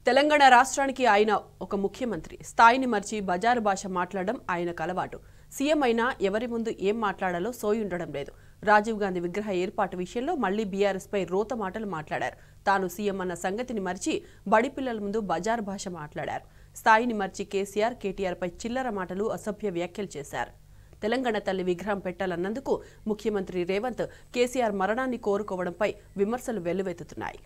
తెలంగాణ రాష్ట్రానికి ఆయన ఒక ముఖ్యమంత్రి స్థాయిని మర్చి బజారు భాష మాట్లాడడం ఆయనకు అలవాటు. సీఎం అయినా ఎవరి ముందు ఏం మాట్లాడాలో సోయి ఉండడం లేదు. రాజీవ్ గాంధీ విగ్రహ ఏర్పాటు విషయంలో మళ్లీ బీఆర్ఎస్ పై రోత మాటలు మాట్లాడారు. తాను సీఎం అన్న సంగతిని మర్చి బడి పిల్లల ముందు బజారు భాష మాట్లాడారు. స్థాయిని మర్చి కేటీఆర్ పై చిల్లర మాటలు, అసభ్య వ్యాఖ్యలు చేశారు. తెలంగాణ తల్లి విగ్రహం పెట్టాలన్నందుకు ముఖ్యమంత్రి రేవంత్ కేసీఆర్ మరణాన్ని కోరుకోవడంపై విమర్శలు వెల్లువెత్తుతున్నాయి.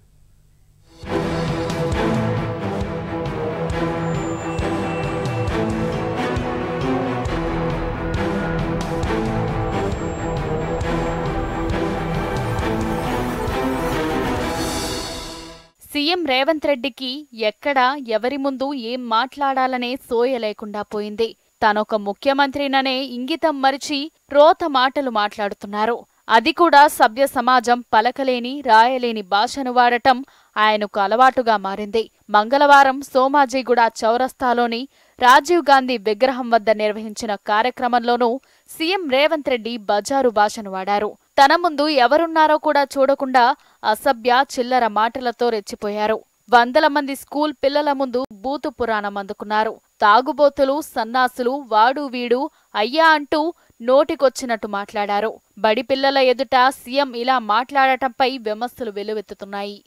సీఎం రేవంత్ రెడ్డికి ఎక్కడ ఎవరి ముందు ఏం మాట్లాడాలనే సోయ లేకుండా పోయింది. తానొక ముఖ్యమంత్రిననే ఇంగితం మరిచి రోత మాటలు మాట్లాడుతున్నారు. అది కూడా సభ్య సమాజం పలకలేని, రాయలేని భాషను వాడటం ఆయనకు అలవాటుగా మారింది. మంగళవారం సోమాజిగూడ చౌరస్తాలోని రాజీవ్ గాంధీ విగ్రహం వద్ద నిర్వహించిన కార్యక్రమంలోనూ సీఎం రేవంత్ రెడ్డి బజారు భాషను వాడారు. తన ముందు ఎవరున్నారో కూడా చూడకుండా అసభ్య చిల్లర మాటలతో రెచ్చిపోయారు. వందల మంది స్కూల్ పిల్లల ముందు బూతు పురాణం అందుకున్నారు. తాగుబోతులు, సన్నాసులు, వాడు వీడు, అయ్యా అంటూ నోటికొచ్చినట్టు మాట్లాడారు. బడి పిల్లల ఎదుట సీఎం ఇలా మాట్లాడటంపై విమర్శలు వెల్లువెత్తుతున్నాయి.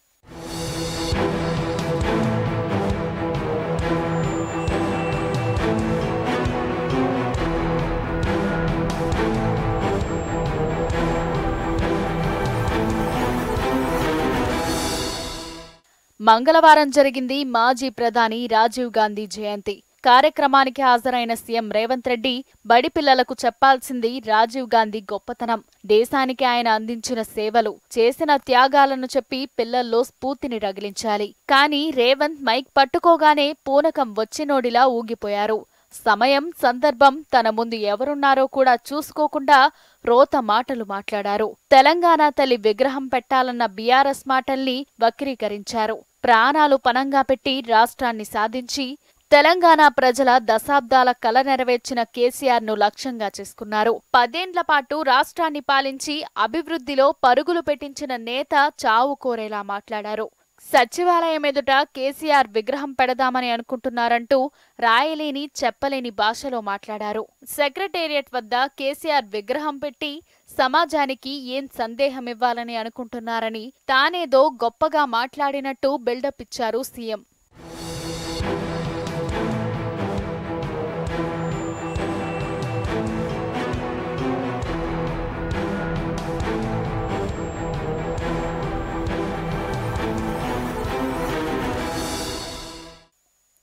మంగళవారం జరిగింది మాజీ ప్రధాని రాజీవ్ గాంధీ జయంతి. కార్యక్రమానికి హాజరైన సీఎం రేవంత్ రెడ్డి బడి పిల్లలకు చెప్పాల్సింది రాజీవ్ గాంధీ గొప్పతనం, దేశానికి ఆయన అందించిన సేవలు, చేసిన త్యాగాలను చెప్పి పిల్లల్లో స్ఫూర్తిని రగిలించాలి. కానీ రేవంత్ మైక్ పట్టుకోగానే పూనకం వచ్చినోడిలా ఊగిపోయారు. సమయం, సందర్భం, తన ముందు ఎవరున్నారో కూడా చూసుకోకుండా రోత మాటలు మాట్లాడారు. తెలంగాణ తల్లి విగ్రహం పెట్టాలన్న బీఆర్ఎస్ మాటల్ని వక్రీకరించారు. ప్రాణాలు పణంగా పెట్టి రాష్ట్రాన్ని సాధించి తెలంగాణ ప్రజల దశాబ్దాల కల నెరవేర్చిన కేసీఆర్ ను లక్ష్యంగా చేసుకున్నారు. 10 ఏళ్ల పాటు రాష్ట్రాన్ని పాలించి అభివృద్ధిలో పరుగులు పెట్టించిన నేత చావు కోరేలా మాట్లాడారు. సచివాలయం ఎదుట కేసీఆర్ విగ్రహం పెడదామని అనుకుంటున్నారంటూ రాయలేని, చెప్పలేని భాషలో మాట్లాడారు. సెక్రటేరియట్ వద్ద కేసీఆర్ విగ్రహం పెట్టి సమాజానికి ఏం సందేహమివ్వాలని అనుకుంటున్నారని తానేదో గొప్పగా మాట్లాడినట్టు బిల్డప్ ఇచ్చారు సీఎం.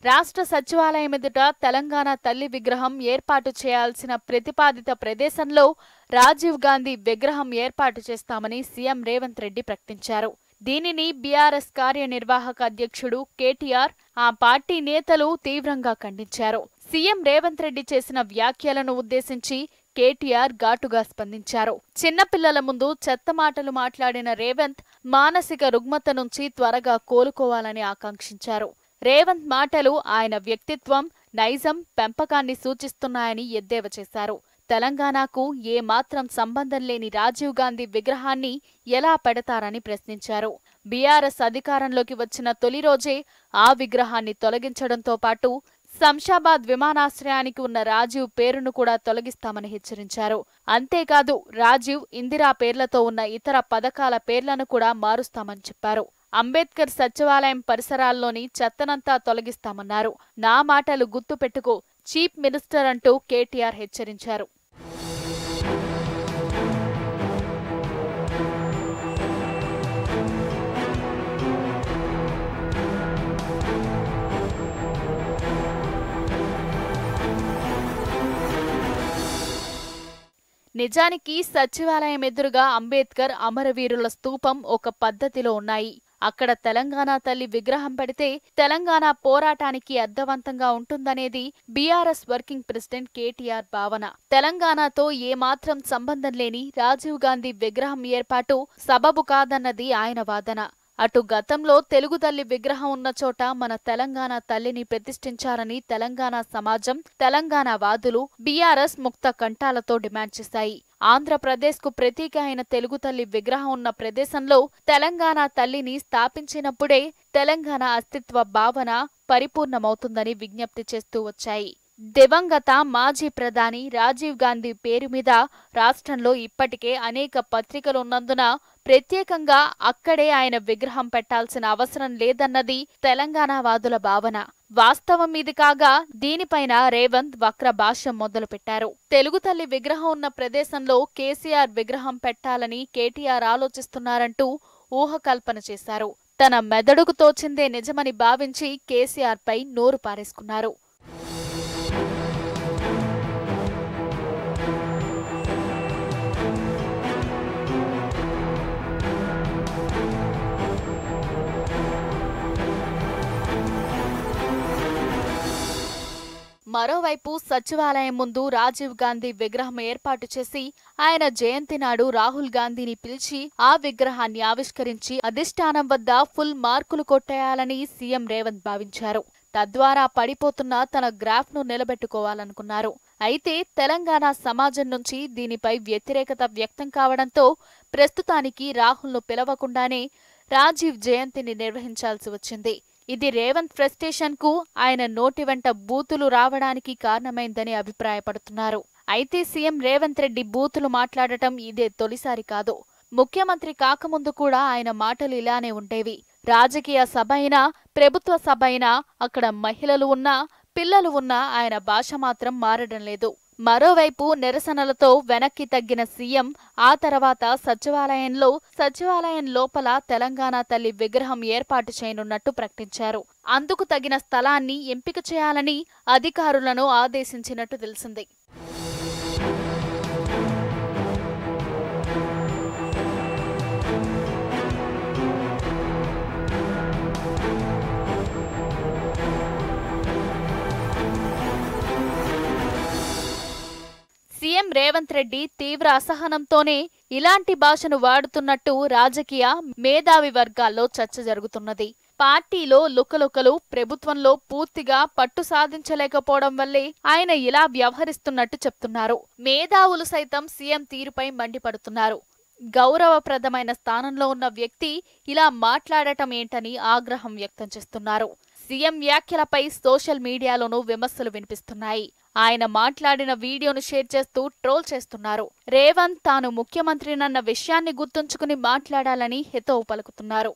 రాష్ట్ర సచివాలయం ఎదుట తెలంగాణ తల్లి విగ్రహం ఏర్పాటు చేయాల్సిన ప్రతిపాదిత ప్రదేశంలో రాజీవ్ గాంధీ విగ్రహం ఏర్పాటు చేస్తామని సీఎం రేవంత్ రెడ్డి ప్రకటించారు. దీనిని బీఆర్ఎస్ కార్యనిర్వాహక అధ్యక్షుడు కేటీఆర్, ఆ పార్టీ నేతలు తీవ్రంగా ఖండించారు. సీఎం రేవంత్ రెడ్డి చేసిన వ్యాఖ్యలను ఉద్దేశించి కేటీఆర్ ఘాటుగా స్పందించారు. చిన్నపిల్లల ముందు చెత్త మాటలు మాట్లాడిన రేవంత్ మానసిక రుగ్మత నుంచి త్వరగా కోలుకోవాలని ఆకాంక్షించారు. రేవంత్ మాటలు ఆయన వ్యక్తిత్వం, నైజం పెంపకాన్ని సూచిస్తున్నాయని ఎద్దేవా చేశారు. తెలంగాణకు ఏమాత్రం సంబంధం లేని రాజీవ్ గాంధీ విగ్రహాన్ని ఎలా పెడతారని ప్రశ్నించారు. బీఆర్ఎస్ అధికారంలోకి వచ్చిన తొలి రోజే ఆ విగ్రహాన్ని తొలగించడంతో పాటు శంషాబాద్ విమానాశ్రయానికి ఉన్న రాజీవ్ పేరును కూడా తొలగిస్తామని హెచ్చరించారు. అంతేకాదు రాజీవ్, ఇందిరా పేర్లతో ఉన్న ఇతర పథకాల పేర్లను కూడా మారుస్తామని చెప్పారు. అంబేద్కర్ సచివాలయం పరిసరాల్లోని చెత్తనంతా తొలగిస్తామన్నారు. నా మాటలు గుర్తు పెట్టుకో, చీఫ్ మినిస్టర్ అంటూ కేటీఆర్ హెచ్చరించారు. నిజానికి సచివాలయం ఎదురుగా అంబేద్కర్, అమరవీరుల స్తూపం ఒక పద్ధతిలో ఉన్నాయి. అక్కడ తెలంగాణ తల్లి విగ్రహం పెడితే తెలంగాణ పోరాటానికి అర్థవంతంగా ఉంటుందనేది బీఆర్ఎస్ వర్కింగ్ ప్రెసిడెంట్ కేటీఆర్ భావన. తెలంగాణతో ఏమాత్రం సంబంధం లేని రాజీవ్ గాంధీ విగ్రహం ఏర్పాటు సబబు కాదన్నది ఆయన వాదన. అటు గతంలో తెలుగు తల్లి విగ్రహం ఉన్న చోట మన తెలంగాణ తల్లిని ప్రతిష్ఠించాలని తెలంగాణ సమాజం, తెలంగాణ వాదులు బీఆర్ఎస్ ముక్త కంఠాలతో డిమాండ్ చేశాయి. ఆంధ్రప్రదేశ్కు ప్రతీక అయిన తెలుగు తల్లి విగ్రహం ఉన్న ప్రదేశంలో తెలంగాణ తల్లిని స్థాపించినప్పుడే తెలంగాణ అస్తిత్వ భావన పరిపూర్ణమవుతుందని విజ్ఞప్తి చేస్తూ వచ్చాయి. దివంగత మాజీ ప్రధాని రాజీవ్ గాంధీ పేరు మీద రాష్ట్రంలో ఇప్పటికే అనేక పత్రికలున్నందున ప్రత్యేకంగా అక్కడే ఆయన విగ్రహం పెట్టాల్సిన అవసరం లేదన్నది తెలంగాణ వాదుల భావన. వాస్తవం ఇది కాగా దీనిపైన రేవంత్ వక్ర భాష్యం మొదలుపెట్టారు. తెలుగు తల్లి విగ్రహం ఉన్న ప్రదేశంలో కేసీఆర్ విగ్రహం పెట్టాలని కేటీఆర్ ఆలోచిస్తున్నారంటూ ఊహకల్పన చేశారు. తన మెదడుకు తోచిందే నిజమని భావించి కేసీఆర్ పై నోరు పారేసుకున్నారు. మరోవైపు సచివాలయం ముందు రాజీవ్ గాంధీ విగ్రహం ఏర్పాటు చేసి ఆయన జయంతి నాడు రాహుల్ గాంధీని పిలిచి ఆ విగ్రహాన్ని ఆవిష్కరించి అధిష్టానం వద్ద ఫుల్ మార్కులు కొట్టేయాలని సీఎం రేవంత్ భావించారు. తద్వారా పడిపోతున్న తన గ్రాఫ్ను నిలబెట్టుకోవాలనుకున్నారు. అయితే తెలంగాణ సమాజం నుంచి దీనిపై వ్యతిరేకత వ్యక్తం కావడంతో ప్రస్తుతానికి రాహుల్ను పిలవకుండానే రాజీవ్ జయంతిని నిర్వహించాల్సి వచ్చింది. ఇది రేవంత్ ఫ్రస్ట్రేషన్ కు ఆయన నోటి వెంట బూతులు రావడానికి కారణమైందని అభిప్రాయపడుతున్నారు. అయితే సీఎం రేవంత్ రెడ్డి బూతులు మాట్లాడటం ఇదే తొలిసారి కాదు. ముఖ్యమంత్రి కాకముందు కూడా ఆయన మాటలు ఇలానే ఉండేవి. రాజకీయ సభ అయినా, ప్రభుత్వ సభ అయినా అక్కడ మహిళలు ఉన్నా, పిల్లలు ఉన్నా ఆయన భాష మాత్రం మారడం లేదు. మరోవైపు నిరసనలతో వెనక్కి తగ్గిన సీఎం ఆ తర్వాత సచివాలయం లోపల తెలంగాణ తల్లి విగ్రహం ఏర్పాటు చేయనున్నట్టు ప్రకటించారు. అందుకు తగిన స్థలాన్ని ఎంపిక చేయాలని అధికారులను ఆదేశించినట్టు తెలిసింది. సీఎం రేవంత్ రెడ్డి తీవ్ర అసహనంతోనే ఇలాంటి భాషను వాడుతున్నట్టు రాజకీయ మేధావి వర్గాల్లో చర్చ జరుగుతున్నది. పార్టీలో లుకలుకలు, ప్రభుత్వంలో పూర్తిగా పట్టు సాధించలేకపోవడం వల్లే ఆయన ఇలా వ్యవహరిస్తున్నట్టు చెప్తున్నారు. మేధావులు సైతం సీఎం తీరుపై మండిపడుతున్నారు. గౌరవప్రదమైన స్థానంలో ఉన్న వ్యక్తి ఇలా మాట్లాడటం ఏంటని ఆగ్రహం వ్యక్తం చేస్తున్నారు. సీఎం వ్యాఖ్యలపై సోషల్ మీడియాలోనూ విమర్శలు వినిపిస్తున్నాయి. ఆయన మాట్లాడిన వీడియోను షేర్ చేస్తూ ట్రోల్ చేస్తున్నారు. రేవంత్ తాను ముఖ్యమంత్రినన్న విషయాన్ని గుర్తుంచుకుని మాట్లాడాలని హితవు పలుకుతున్నారు.